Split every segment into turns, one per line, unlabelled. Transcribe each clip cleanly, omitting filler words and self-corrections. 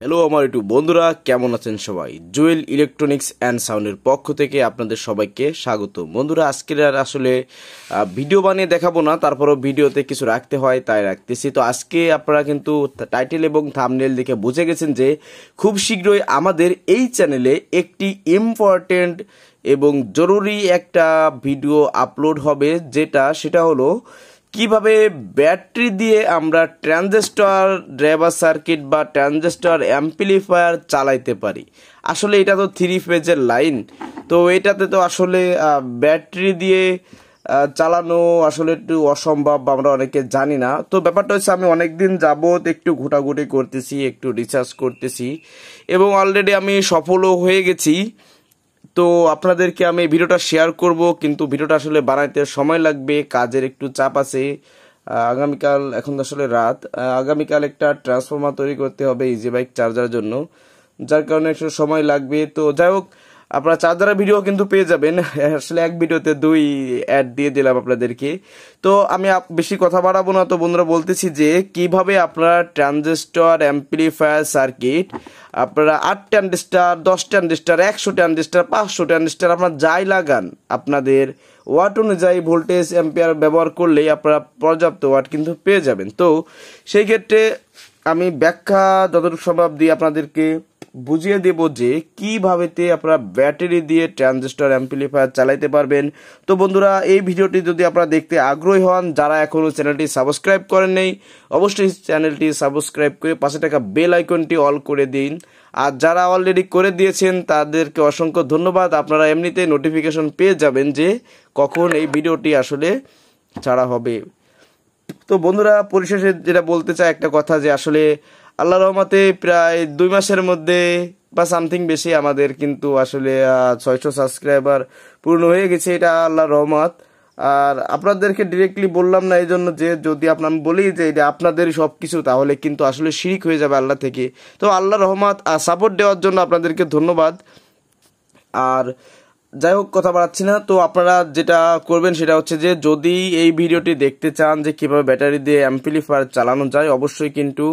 Hello আমার একটু বন্ধুরা, কেমন আছেন সবাই? জুয়েল ইলেকট্রনিক্স অ্যান্ড সাউন্ডের পক্ষ থেকে আপনাদের সবাইকে স্বাগত। বন্ধুরা, আজকের আর আসলে ভিডিও বানিয়ে দেখাবো না, তারপরও ভিডিওতে কিছু রাখতে হয় তাই রাখতেছি। তো আজকে আপনারা কিন্তু টাইটেল এবং থাম্বনেল দেখে বুঝে গেছেন যে খুব শীঘ্রই আমাদের এই চ্যানেলে একটি ইম্পর্টেন্ট এবং জরুরি একটা ভিডিও আপলোড হবে, সেটা হলো কিভাবে ব্যাটারি দিয়ে আমরা ট্রানজিস্টর ড্রাইভার সার্কিট বা ট্রানজিস্টর অ্যাম্পলিফায়ার চালাইতে পারি। আসলে এটা তো 3 ফেজের লাইন, তো এটাতে তো আসলে ব্যাটারি দিয়ে চালানো আসলে একটু অসম্ভব, আমরা অনেকে জানি না। তো ব্যাপারটা হচ্ছে, আমি অনেকদিন যাবত একটু ঘোটাঘুটি করতেছি, একটু রিসার্চ করতেছি এবং অলরেডি আমি সফলও হয়ে গেছি। তো আপনাদেরকে আমি ভিডিওটা শেয়ার করব, কিন্তু ভিডিওটা আসলে বানাইতে সময় লাগবে, কাজের একটু চাপ আছে। আগামীকাল, এখন আসলে রাত, আগামীকাল একটা ট্রান্সফরমার তৈরি করতে হবে ইজি বাইক চার্জারের জন্য, যার কারণে একটু সময় লাগবে। তো যাই হোক, আপনারা চার্জারের ভিডিও কিন্তু পেয়ে যাবেন। আসলে এক ভিডিওতে 2 অ্যাড দিয়ে দিলাম আপনাদেরকে। তো আমি বেশি কথা বাড়াবো না। তো বন্ধুরা, বলতেছি যে কিভাবে আপনারা ট্রানজিস্টর অ্যাম্পলিফায়ার সার্কিট আপনারা 8 ট্রানজিস্টর, 10 ট্রানজিস্টর, 100 ট্রানজিস্টর, 500 ট্রানজিস্টর আপনারা যাই লাগান, আপনাদের ওয়াট অনুযায়ী ভোল্টেজ অ্যাম্পিয়ার ব্যবহার করলেই আপনারা পর্যাপ্ত ওয়াট কিন্তু পেয়ে যাবেন। তো সেই ক্ষেত্রে আমি ব্যাখ্যা যতটুকু সম্ভব দিয়ে আপনাদেরকে বুঝিয়ে দেব যে কিভাবে আপনারা ব্যাটারি দিয়ে ট্রানজিস্টর অ্যাম্পলিফায়ার চালাইতে পারবেন। তো বন্ধুরা, এই ভিডিওটি যদি আপনারা দেখতে আগ্রহী হন, যারা এখনও চ্যানেলটি সাবস্ক্রাইব করেন নাই, অবশ্যই চ্যানেলটি সাবস্ক্রাইব করে পাশে থাকা বেল আইকনটি অল করে দিন। আর যারা অলরেডি করে দিয়েছেন তাদেরকে অসংখ্য ধন্যবাদ। আপনারা এমনিতে নোটিফিকেশন পেয়ে যাবেন যে কখন এই ভিডিওটি আসলে ছাড়া হবে। তো বন্ধুরা, পরিশেষে যেটা বলতে চাই একটা কথা, যে আসলে আল্লাহর রহমতে প্রায় 2 মাসের মধ্যে বা সামথিং বেশি আমাদের কিন্তু আসলে 600 সাবস্ক্রাইবার পূর্ণ হয়ে গেছে। এটা আল্লাহর রহমত। আর আপনাদেরকে ডিরেক্টলি বললাম না এই জন্য যে যদি আমি বলি যে এটা আপনাদেরই সব কিছু, তাহলে কিন্তু আসলে শিরক হয়ে যাবে আল্লাহ থেকে। তো আল্লাহর রহমত আর সাপোর্ট দেওয়ার জন্য আপনাদেরকে ধন্যবাদ। আর যাই হোক, কথা বাড়াচ্ছি না। তো আপনারা যেটা করবেন সেটা হচ্ছে যে যদি এই ভিডিওটি দেখতে চান যে কিভাবে ব্যাটারি দিয়ে অ্যাম্পলিফায়ার চালানো যায়, অবশ্যই কিন্তু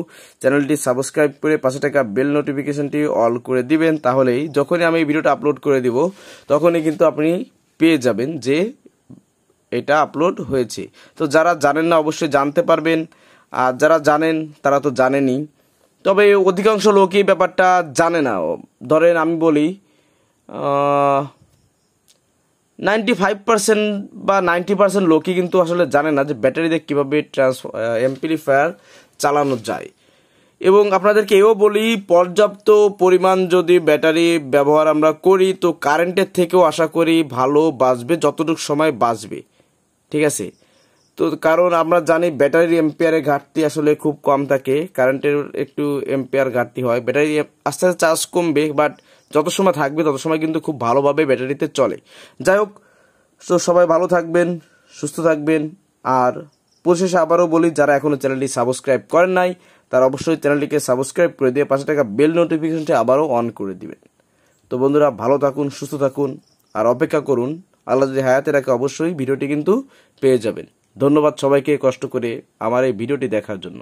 চ্যানেলটি সাবস্ক্রাইব করে পাশে থাকা বেল নোটিফিকেশনটি অল করে দিবেন। তাহলেই যখনই আমি এই ভিডিওটা আপলোড করে দিব, তখনই কিন্তু আপনি পেয়ে যাবেন যে এটা আপলোড হয়েছে। তো যারা জানেন না অবশ্যই জানতে পারবেন, আর যারা জানেন তারা তো জানেনই। তবে অধিকাংশ লোকই ব্যাপারটা জানে না। ধরেন আমি বলি 95% বা 90% লোকই কিন্তু আসলে জানে না যে ব্যাটারি দিয়ে কীভাবে অ্যাম্পলিফায়ার চালানো যায়। এবং আপনাদেরকে এও বলি, পর্যাপ্ত পরিমাণ যদি ব্যাটারি ব্যবহার আমরা করি, তো কারেন্টের থেকেও আশা করি ভালো বাঁচবে, যতটুকু সময় বাঁচবে। ঠিক আছে? তো কারণ আমরা জানি ব্যাটারির এম্পিয়ারের ঘাটতি আসলে খুব কম থাকে, কারেন্টের একটু এম্পিয়ার ঘাটতি হয়। ব্যাটারি আস্তে আস্তে চার্জ কমবে, বাট যত সময় থাকবে তত সময় কিন্তু খুব ভালোভাবে ব্যাটারিতে চলে। যাই হোক, তো সবাই ভালো থাকবেন, সুস্থ থাকবেন। আর পরিশেষে আবারও বলি, যারা এখনও চ্যানেলটি সাবস্ক্রাইব করেন নাই তারা অবশ্যই চ্যানেলটিকে সাবস্ক্রাইব করে দিয়ে পাশে থাকা বেল নোটিফিকেশনটি আবারও অন করে দিবেন। তো বন্ধুরা, ভালো থাকুন, সুস্থ থাকুন, আর অপেক্ষা করুন। আল্লাহ যদি হায়াতে রাখে অবশ্যই ভিডিওটি কিন্তু পেয়ে যাবেন। ধন্যবাদ সবাইকে কষ্ট করে আমার এই ভিডিওটি দেখার জন্য।